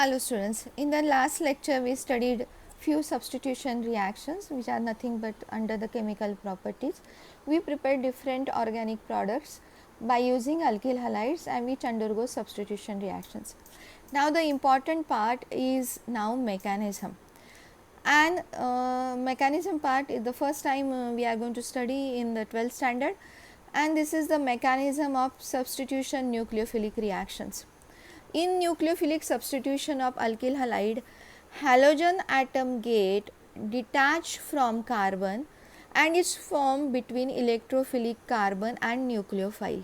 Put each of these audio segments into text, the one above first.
Hello students, in the last lecture we studied few substitution reactions which are nothing but under the chemical properties. We prepare different organic products by using alkyl halides and which undergo substitution reactions. Now the important part is now mechanism, and mechanism part is the first time we are going to study in the 12th standard, and this is the mechanism of substitution nucleophilic reactions. In nucleophilic substitution of alkyl halide, halogen atom get detached from carbon and is formed between electrophilic carbon and nucleophile.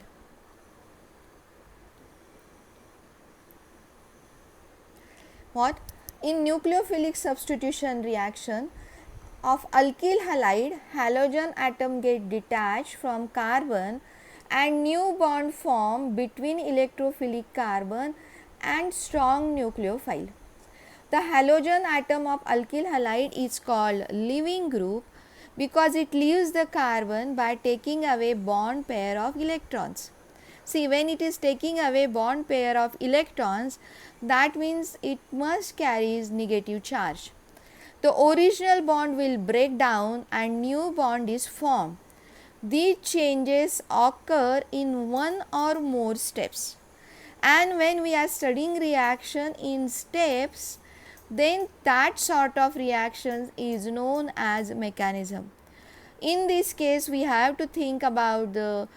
What? In nucleophilic substitution reaction of alkyl halide, halogen atom get detached from carbon and new bond form between electrophilic carbon and strong nucleophile. The halogen atom of alkyl halide is called leaving group because it leaves the carbon by taking away bond pair of electrons. See, when it is taking away bond pair of electrons, that means it must carries negative charge. The original bond will break down and new bond is formed. These changes occur in one or more steps. And when we are studying reaction in steps, then that sort of reactions is known as mechanism. In this case, we have to think about the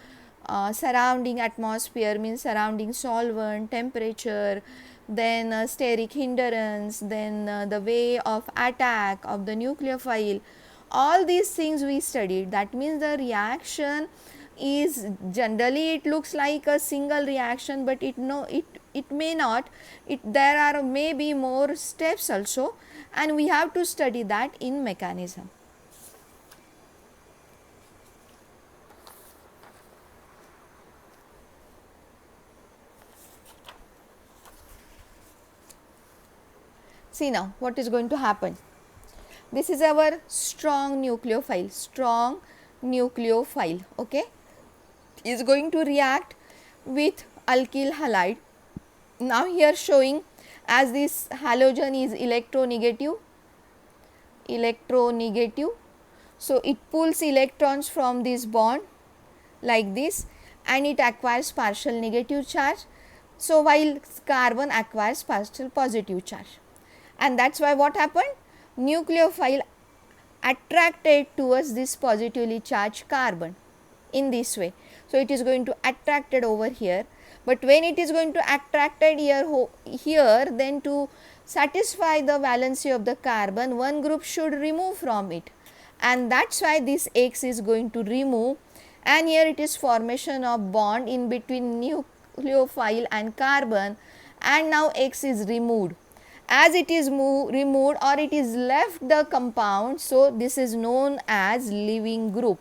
surrounding atmosphere, means surrounding solvent, temperature, then steric hindrance, then the way of attack of the nucleophile. All these things we studied. That means the reaction is generally it looks like a single reaction, but it may not. There are maybe more steps also, and we have to study that in mechanism. See now what is going to happen. This is our strong nucleophile, okay, is going to react with alkyl halide. Now here showing as this halogen is electronegative, so it pulls electrons from this bond like this and it acquires partial negative charge. So while carbon acquires partial positive charge, and that is why what happened, nucleophile attracted towards this positively charged carbon in this way. So it is going to attracted over here, but when it is going to attracted here, then to satisfy the valency of the carbon, one group should remove from it, and that is why this X is going to remove, and here it is formation of bond in between nucleophile and carbon, and now X is removed. As it is removed or it is left the compound, so this is known as leaving group.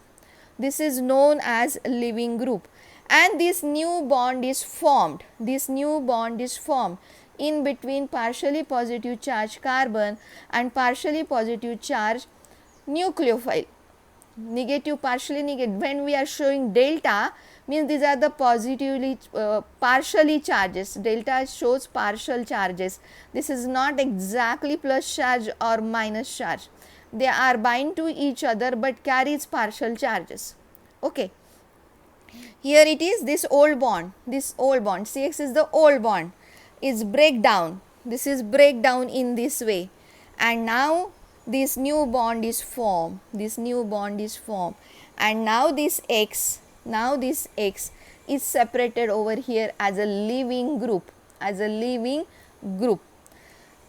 This is known as leaving group, and this new bond is formed. This new bond is formed in between partially positive charge carbon and partially positive charge nucleophile. Negative, partially negative. When we are showing delta, means these are the positively partially charges. Delta shows partial charges. This is not exactly plus charge or minus charge. They are bind to each other but carries partial charges. Okay. Here it is this old bond, CX is the old bond, is breakdown. This is breakdown in this way, and now this new bond is formed. And now this X is separated over here as a leaving group.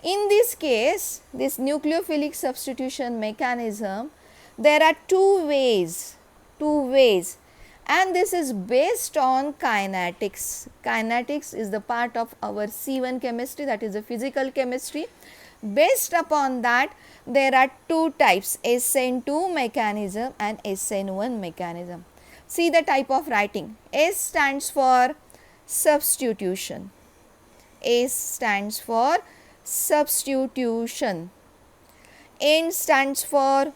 In this case, this nucleophilic substitution mechanism, there are two ways, and this is based on kinetics. Kinetics is the part of our C1 chemistry, that is the physical chemistry. Based upon that, there are two types, SN2 mechanism and SN1 mechanism. See the type of writing. S stands for substitution. S stands for substitution. N stands for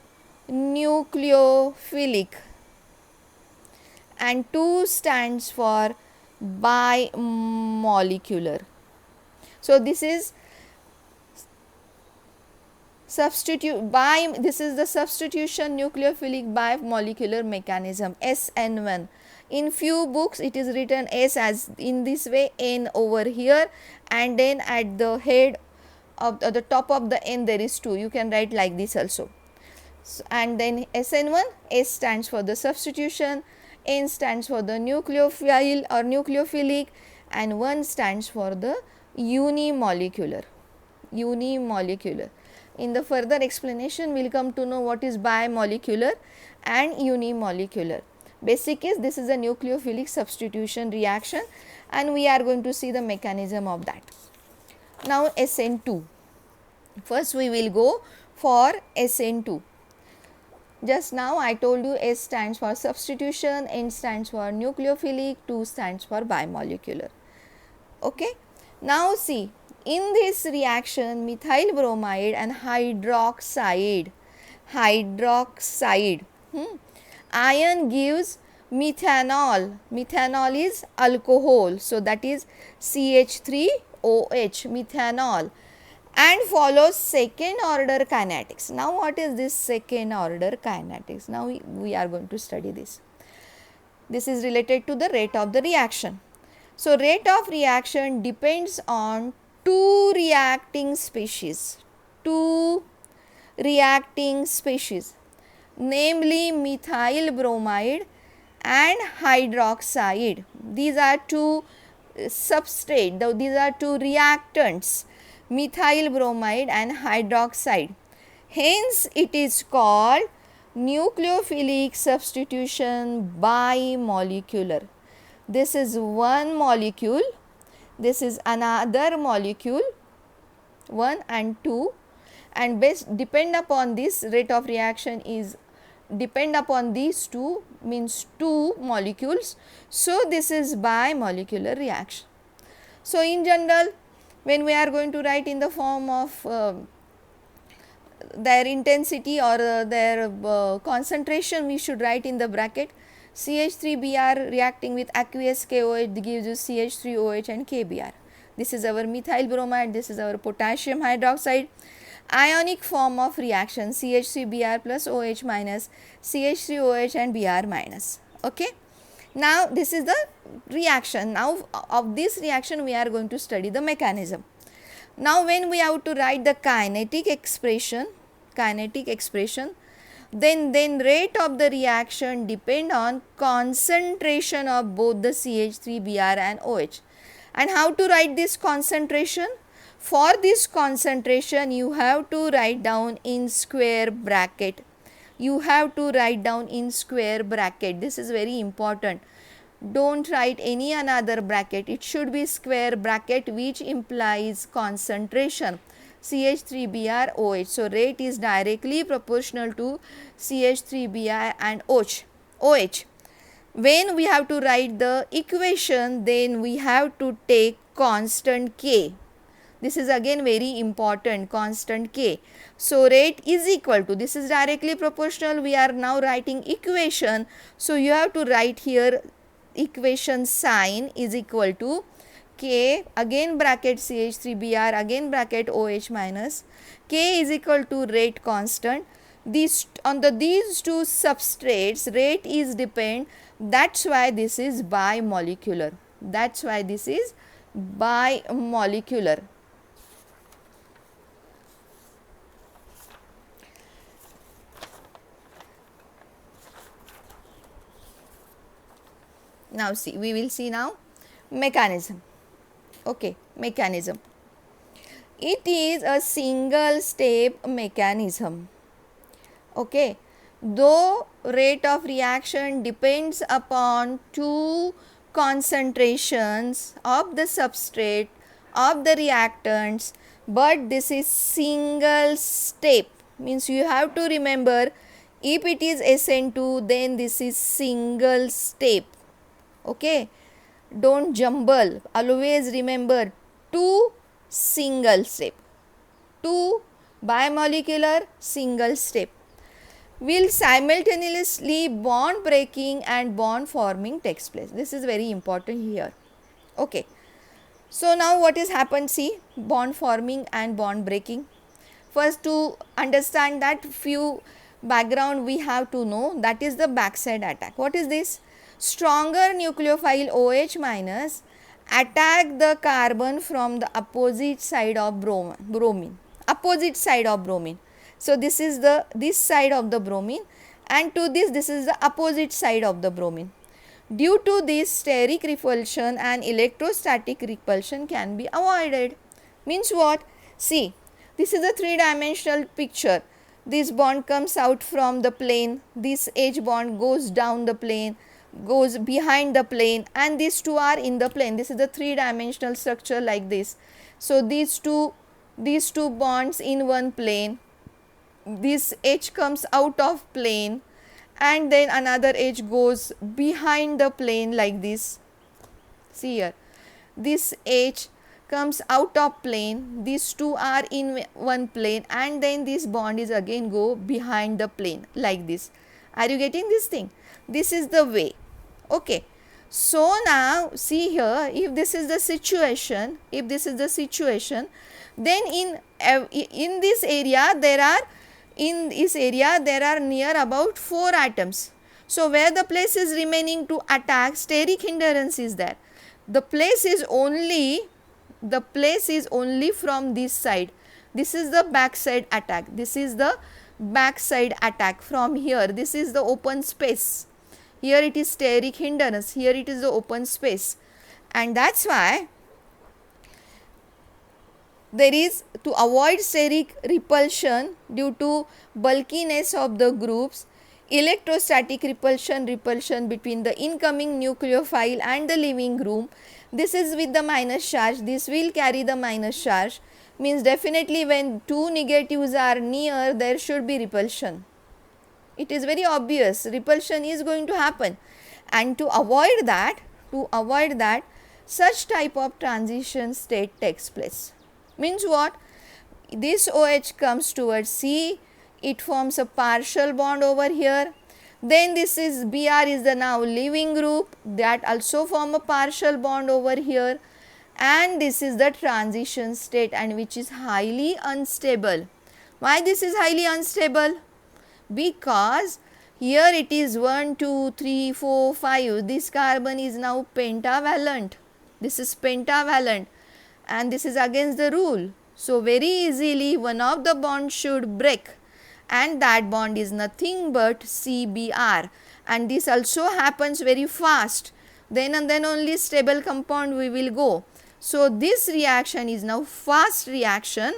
nucleophilic, and 2 stands for bimolecular. So this is This is the substitution nucleophilic bimolecular mechanism, SN1. In few books it is written S as in this way, N over here, and then at the head of the top of the N there is 2. You can write like this also. And then SN1, S stands for the substitution, N stands for the nucleophile or nucleophilic, and 1 stands for the unimolecular. In the further explanation we will come to know what is bimolecular and unimolecular. Basic is this is a nucleophilic substitution reaction, and we are going to see the mechanism of that. Now SN2. First we will go for SN2. Just now I told you S stands for substitution, N stands for nucleophilic, 2 stands for bimolecular. Okay. Now see, in this reaction methyl bromide and hydroxide, ion gives methanol. Methanol is alcohol, so that is CH3OH, methanol, and follows second order kinetics. Now what is this second order kinetics? Now we are going to study this. This is related to the rate of the reaction. So rate of reaction depends on two reacting species, namely methyl bromide and hydroxide. These are two substrate, these are two reactants, methyl bromide and hydroxide. Hence it is called nucleophilic substitution bimolecular. This is one molecule, this is another molecule, 1 and 2, and depend upon this rate of reaction is depend upon these two, means two molecules. So this is bimolecular reaction. So in general, when we are going to write in the form of their intensity or their concentration, we should write in the bracket CH3Br reacting with aqueous KOH gives you CH3OH and KBr. This is our methyl bromide, this is our potassium hydroxide. Ionic form of reaction CH3Br plus OH minus CH3OH and Br minus. Okay. Now this is the reaction. Now of this reaction we are going to study the mechanism. Now when we have to write the kinetic expression, then rate of the reaction depend on concentration of both the CH3Br and OH. And how to write this concentration? For this concentration you have to write down in square bracket. This is very important. Don't write any another bracket. It should be square bracket which implies concentration CH3Br OH. So rate is directly proportional to CH3Br and OH. When we have to write the equation, then we have to take constant K. This is again very important, constant K. So rate is equal to, this is directly proportional, we are now writing equation. So you have to write here equation sign is equal to K, again bracket CH3Br, again bracket OH minus, K is equal to rate constant. These two substrates rate is depend, that's why this is bimolecular. Now see, we will see now mechanism. Okay, mechanism. It is a single step mechanism. Okay, though rate of reaction depends upon two concentrations of the substrate of the reactants, but this is single step, means you have to remember if it is SN2 then this is single step. Okay, don't jumble, always remember two single step, two bimolecular single step will simultaneously bond breaking and bond forming takes place. This is very important here. Okay, so now what has happened, see, bond forming and bond breaking. First, to understand that few background we have to know, that is the backside attack. What is this? Stronger nucleophile OH minus attack the carbon from the opposite side of bromine. Opposite side of bromine. So this is this side of the bromine, and to this is the opposite side of the bromine. Due to this, steric repulsion and electrostatic repulsion can be avoided. Means what? See, this is a three-dimensional picture. This bond comes out from the plane, this H bond goes down the plane, goes behind the plane, and these two are in the plane. This is the three-dimensional structure like this. So these two bonds in one plane, this H comes out of plane, and then another H goes behind the plane like this. See here, this H comes out of plane, these two are in one plane, and then this bond is again go behind the plane like this. Are you getting this thing? This is the way. Okay. So now see here, if this is the situation, then in this area there are near about 4 atoms. So where the place is remaining to attack, steric hindrance is there. The place is only from this side. This is the backside attack. This is the backside attack from here. This is the open space. Here it is steric hindrance. Here it is the open space. And that's why there is, to avoid steric repulsion due to bulkiness of the groups, electrostatic repulsion between the incoming nucleophile and the leaving group. This is with the minus charge, this will carry the minus charge, means definitely when two negatives are near, there should be repulsion. It is very obvious, repulsion is going to happen, and to avoid that, such type of transition state takes place. Means what? This OH comes towards C, it forms a partial bond over here. Then this is Br is the now leaving group, that also form a partial bond over here, and this is the transition state, and which is highly unstable. Why this is highly unstable? Because here it is 1, 2, 3, 4, 5. This carbon is now pentavalent. This is pentavalent, and this is against the rule. So very easily one of the bonds should break, and that bond is nothing but CBr, and this also happens very fast. Then and then only stable compound we will go. So this reaction is now fast reaction,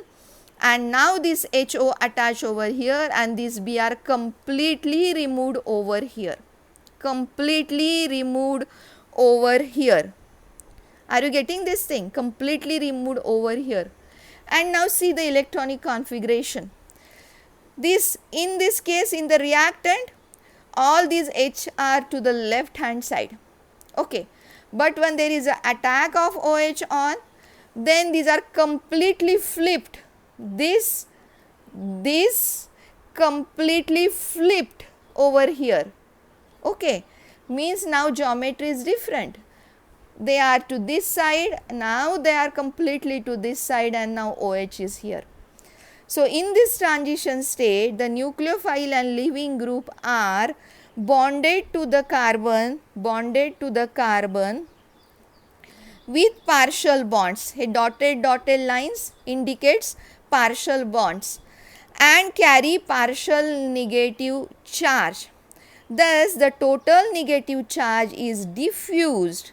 and now this HO attach over here, and this Br completely removed over here. Completely removed over here. Are you getting this thing? Completely removed over here. And now see the electronic configuration. In this case, in the reactant, all these H are to the left hand side. Okay. But when there is an attack of OH on, then these are completely flipped. This completely flipped over here. Okay. Means now geometry is different. They are to this side, now they are completely to this side, and now OH is here. So in this transition state, the nucleophile and leaving group are bonded to the carbon with partial bonds. A dotted lines indicates partial bonds and carry partial negative charge. Thus the total negative charge is diffused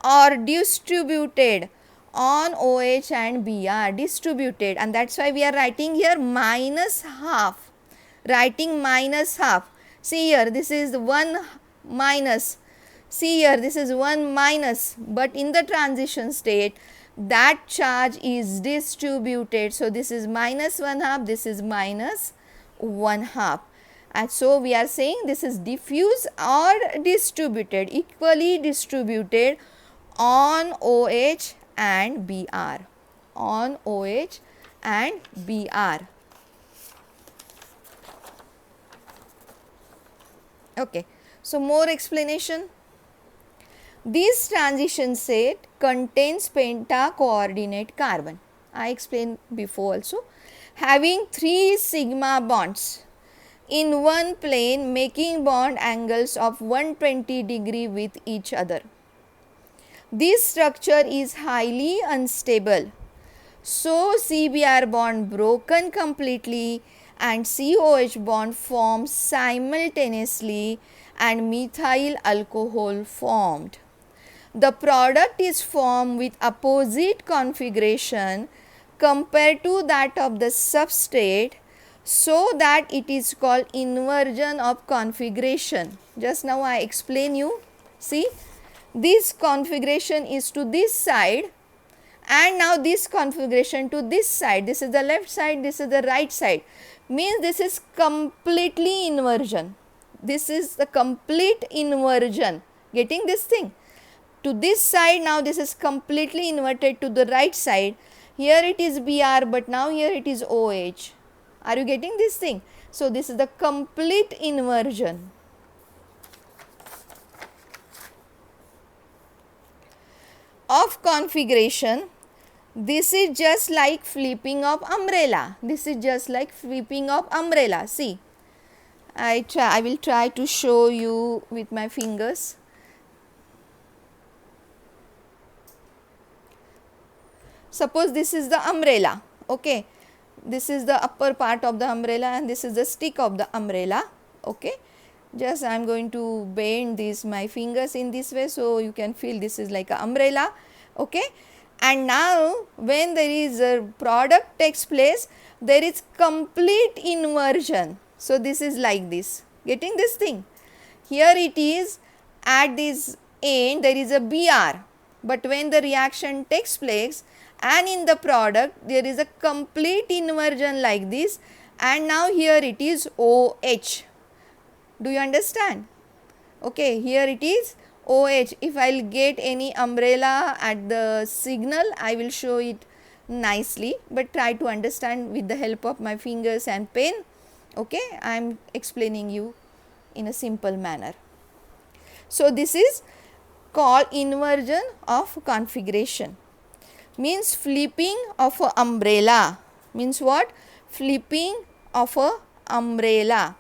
or distributed on OH and Br, distributed, and that's why we are writing here minus half. See here, this is 1 minus. See here, this is 1 minus, but in the transition state, that charge is distributed. So this is minus 1/2, this is minus 1/2. And so we are saying this is diffuse or distributed, equally distributed on OH and Br. On OH and Br. Okay. So more explanation. This transition set contains penta-coordinate carbon. I explained before also. Having 3 sigma bonds in one plane, making bond angles of 120 degree with each other. This structure is highly unstable. So CBr bond broken completely and COH bond formed simultaneously and methyl alcohol formed. The product is formed with opposite configuration compared to that of the substrate, so that it is called inversion of configuration. Just now I explain you. See, this configuration is to this side and now this configuration to this side. This is the left side, this is the right side. Means this is completely inversion. This is the complete inversion. Getting this thing? To this side, now this is completely inverted to the right side. Here it is Br, but now here it is OH. Are you getting this thing? So this is the complete inversion. Of configuration, this is just like flipping of umbrella. This is just like flipping of umbrella. See, I will try to show you with my fingers. Suppose this is the umbrella, okay. This is the upper part of the umbrella and this is the stick of the umbrella, okay. Just I am going to bend these my fingers in this way, so you can feel this is like an umbrella, okay. And now when there is a product takes place, there is complete inversion. So this is like this. Getting this thing? Here it is at this end there is a Br, but when the reaction takes place and in the product there is a complete inversion like this, and now here it is OH. Do you understand? Okay, here it is OH. If I will get any umbrella at the signal, I will show it nicely, but try to understand with the help of my fingers and pen. Okay, I am explaining you in a simple manner. So this is called inversion of configuration. Means flipping of a umbrella. Means what? Flipping of a umbrella.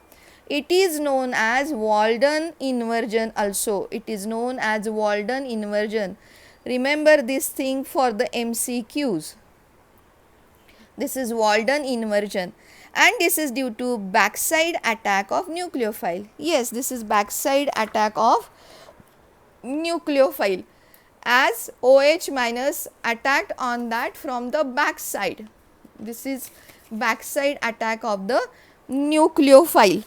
It is known as Walden inversion also. It is known as Walden inversion. Remember this thing for the MCQs. This is Walden inversion, and this is due to backside attack of nucleophile. Yes, this is backside attack of nucleophile, as OH minus attacked on that from the backside. This is backside attack of the nucleophile.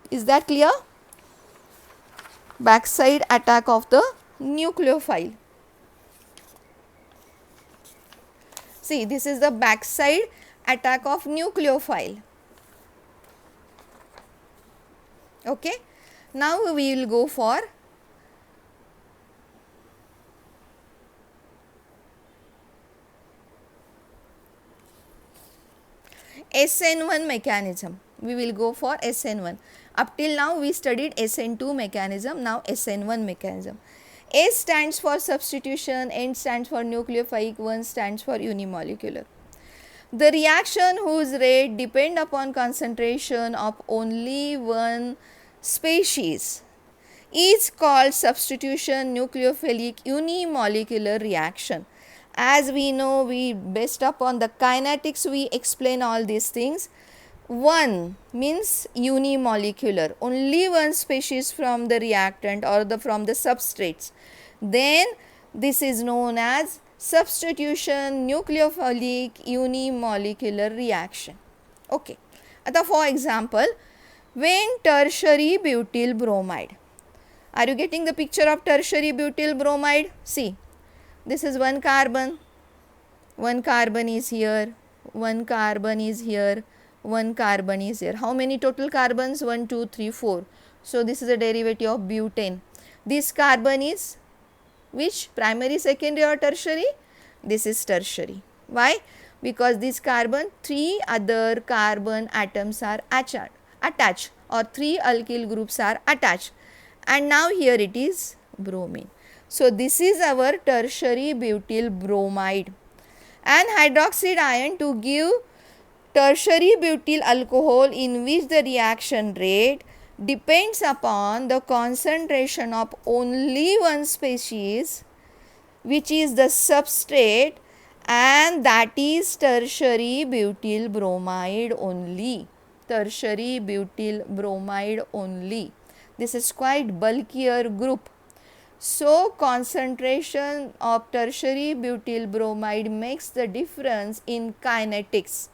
Is that clear? Backside attack of the nucleophile. See, this is the backside attack of nucleophile. Okay. Now we will go for SN1 mechanism. We will go for SN1. Up till now we studied SN2 mechanism, now SN1 mechanism. S stands for substitution, N stands for nucleophilic, 1 stands for unimolecular. The reaction whose rate depend upon concentration of only one species is called substitution nucleophilic unimolecular reaction. As we know, we based upon the kinetics we explain all these things. 1 means unimolecular, only one species from the reactant or from the substrates. Then this is known as substitution nucleophilic unimolecular reaction. Okay. For example, when tertiary butyl bromide. Are you getting the picture of tertiary butyl bromide? See, this is one carbon is here, one carbon is here, one carbon is here. How many total carbons? 1, 2, 3, 4. So this is a derivative of butane. This carbon is which? Primary, secondary or tertiary? This is tertiary. Why? Because this carbon, 3 other carbon atoms are attached or 3 alkyl groups are attached, and now here it is bromine. So this is our tertiary butyl bromide. and hydroxide ion to give tertiary butyl alcohol, in which the reaction rate depends upon the concentration of only one species, which is the substrate, and that is tertiary butyl bromide only. Tertiary butyl bromide only. This is quite bulkier group. So concentration of tertiary butyl bromide makes the difference in kinetics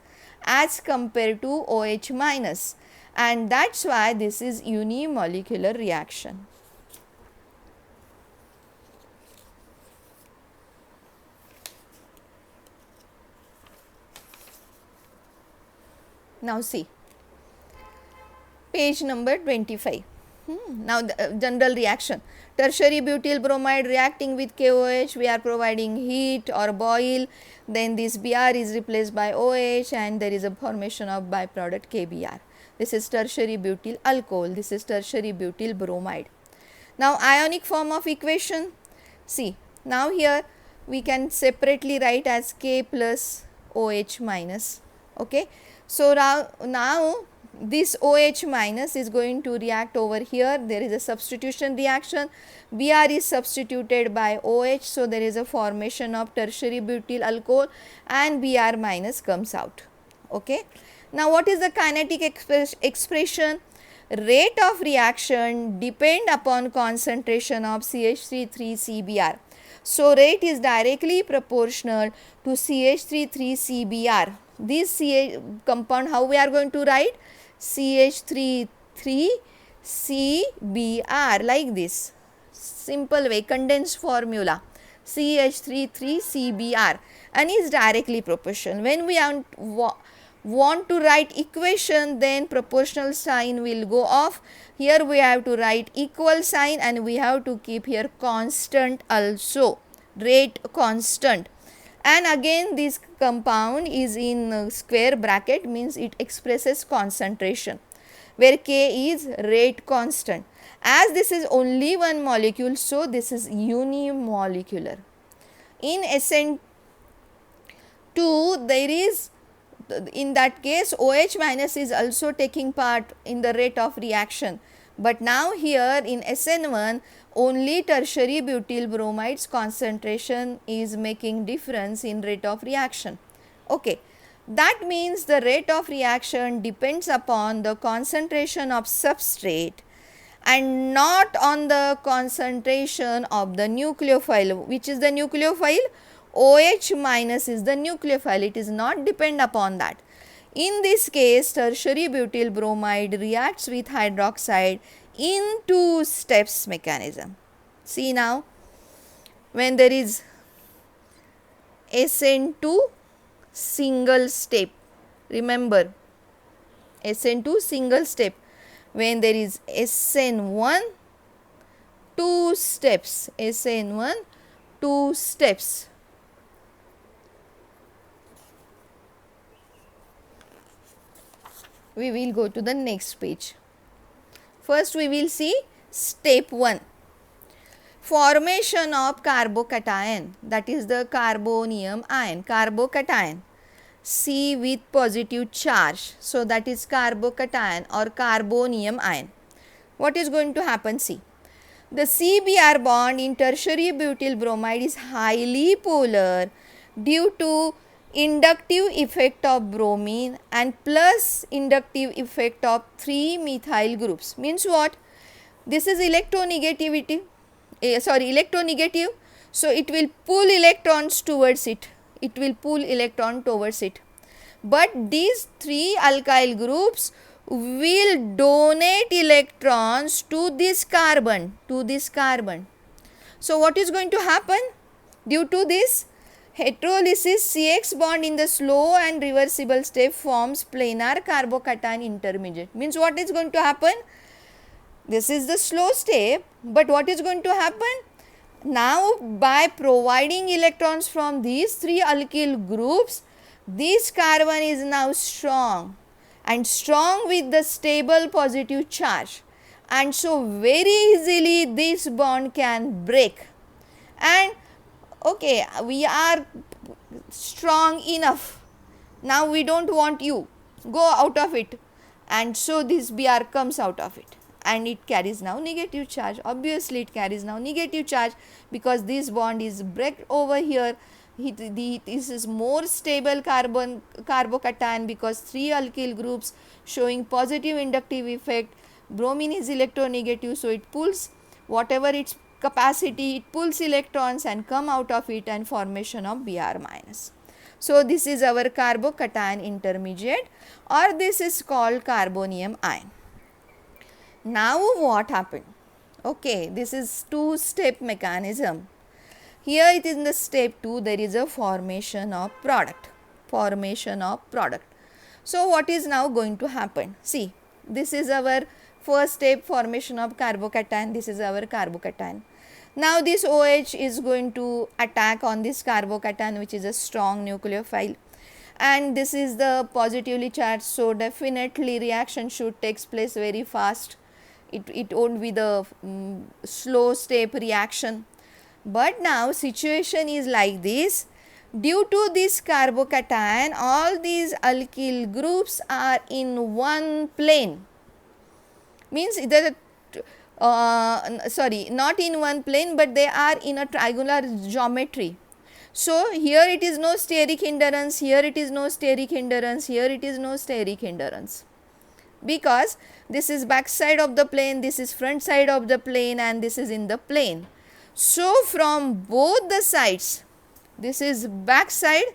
as compared to OH minus, and that's why this is unimolecular reaction. Now see page number 25. Now the general reaction. Tertiary butyl bromide reacting with KOH, we are providing heat or boil, then this Br is replaced by OH and there is a formation of byproduct KBr. This is tertiary butyl alcohol, this is tertiary butyl bromide. Now ionic form of equation, see now here we can separately write as K plus OH minus, okay. So now this OH minus is going to react over here, there is a substitution reaction, Br is substituted by OH, so there is a formation of tertiary butyl alcohol and Br minus comes out, okay. Now what is the kinetic expression? Rate of reaction depend upon concentration of CH3,3-CBr. So rate is directly proportional to CH3,3-CBr. This compound, how we are going to write? CH3,3-CBr, like this. Simple way, condensed formula. CH3,3-CBr, and is directly proportional. When we want to write equation, then proportional sign will go off. Here we have to write equal sign and we have to keep here constant also, rate constant. And again this compound is in square bracket, means it expresses concentration, where K is rate constant. As this is only one molecule, so this is unimolecular. In SN2 there is, in that case OH minus is also taking part in the rate of reaction, but now here in SN1 only tertiary butyl bromide's concentration is making difference in rate of reaction, okay. That means the rate of reaction depends upon the concentration of substrate and not on the concentration of the nucleophile. Which is the nucleophile? OH minus is the nucleophile, it is not depend upon that. In this case tertiary butyl bromide reacts with hydroxide in two steps mechanism. See now, when there is SN2 single step, remember SN2 single step, when there is SN1 two steps, SN1 two steps. We will go to the next page. First we will see step 1, formation of carbocation, that is the carbonium ion, carbocation, C with positive charge, so that is carbocation or carbonium ion. What is going to happen? See, the CBr bond in tertiary butyl bromide is highly polar due to inductive effect of bromine and plus inductive effect of 3 methyl groups. Means what? This is electronegative, so it will pull electrons towards it, but these 3 alkyl groups will donate electrons to this carbon, So what is going to happen? Due to this heterolysis, CX bond in the slow and reversible step forms planar carbocation intermediate. Means what is going to happen? This is the slow step, but what is going to happen? Now by providing electrons from these 3 alkyl groups, this carbon is now strong and strong with the stable positive charge, and so very easily this bond can break. And okay, we are strong enough. Now we don't want you, go out of it. And so this Br comes out of it and it carries now negative charge. Obviously it carries now negative charge because this bond is break over here. This is more stable carbocation because 3 alkyl groups showing positive inductive effect. Bromine is electronegative, so it pulls whatever its capacity, it pulls electrons and come out of it and formation of Br minus. So this is our carbocation intermediate, or this is called carbonium ion. Now what happened? Okay, this is two-step mechanism. Here it is in the step 2, there is a formation of product. So what is now going to happen? See, this is our first step, formation of carbocation. This is our carbocation. Now this OH is going to attack on this carbocation, which is a strong nucleophile, and this is the positively charged, so definitely reaction should take place very fast. It won't be the slow step reaction. But now situation is like this. Due to this carbocation, all these alkyl groups are in one plane. Means either not in one plane, but they are in a triangular geometry. So here it is no steric hindrance, here it is no steric hindrance, here it is no steric hindrance, because this is back side of the plane, this is front side of the plane, and this is in the plane. So from both the sides, this is back side,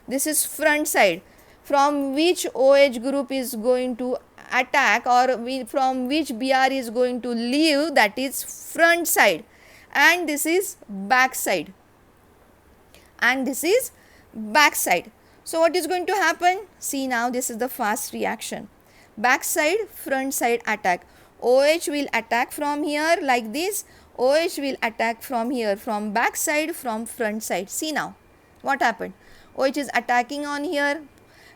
this is front side, from which OH group is going to attack, or from which Br is going to leave, that is front side, and this is back side, and this is back side. So what is going to happen? See, now this is the fast reaction. Back side, front side attack. OH will attack from here like this, OH will attack from here, from back side, from front side. See now what happened. OH is attacking on here,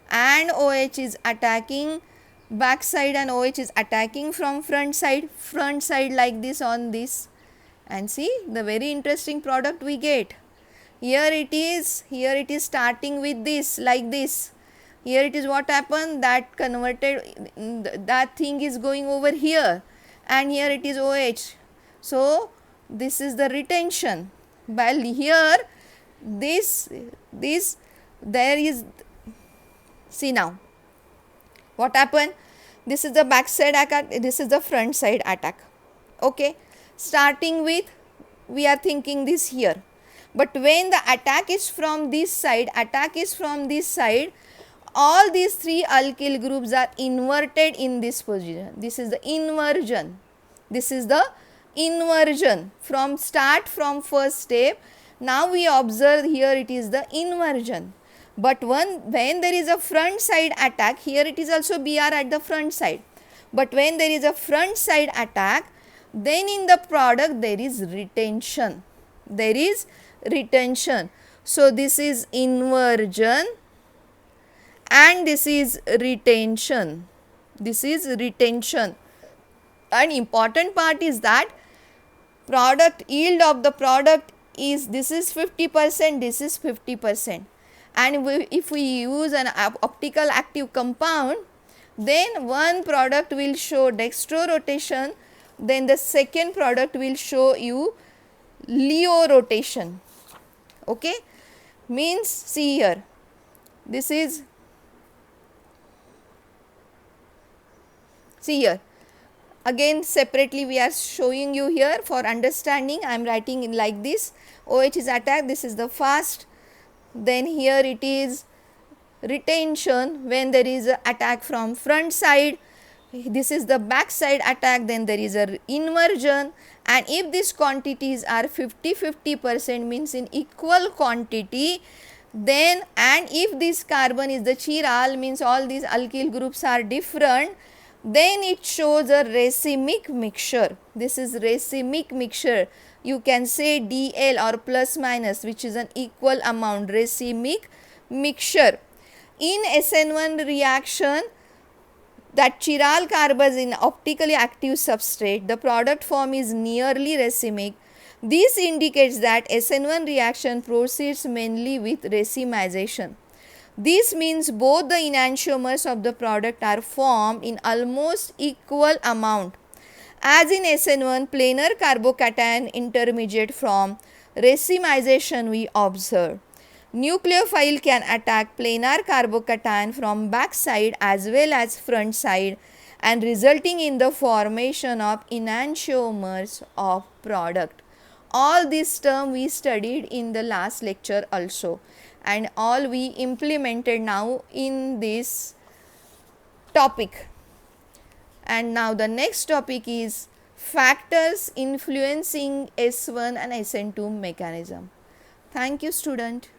and OH is attacking back side, and OH is attacking from front side like this on this. And see the very interesting product we get. Here it is starting with this like this. Here it is what happened, that converted, that thing is going over here, and here it is OH. So this is the retention. While here there is, see now what happened. This is the back side attack, this is the front side attack. Okay, starting with, we are thinking this here, but when the attack is from this side, all these 3 alkyl groups are inverted in this position. This is the inversion. From start, from first step. Now we observe here it is the inversion. But when there is a front side attack, here it is also Br at the front side. But when there is a front side attack, then in the product there is retention. So this is inversion and this is retention. And important part is that product yield of the product is, this is 50%, this is 50%. And if we use an optical active compound, then one product will show dextro rotation, then the second product will show you Leo rotation. Okay, means see here, this is, see here again separately we are showing you here for understanding. I am writing in like this. OH is attacked, this is the fast, then here it is retention when there is a attack from front side, this is the back side attack, then there is a inversion. And if these quantities are 50-50% means in equal quantity, then, and if this carbon is the chiral means all these alkyl groups are different, then it shows a racemic mixture. This is racemic mixture. You can say DL or plus minus, which is an equal amount, racemic mixture. In SN1 reaction, that chiral carbon in optically active substrate, the product form is nearly racemic, This indicates that SN1 reaction proceeds mainly with racemization. This means both the enantiomers of the product are formed in almost equal amount. As in SN1, planar carbocation intermediate from racemization we observe. Nucleophile can attack planar carbocation from back side as well as front side and resulting in the formation of enantiomers of product. All this term we studied in the last lecture also, and all we implemented now in this topic. And now the next topic is factors influencing S1 and SN2 mechanism. Thank you, student.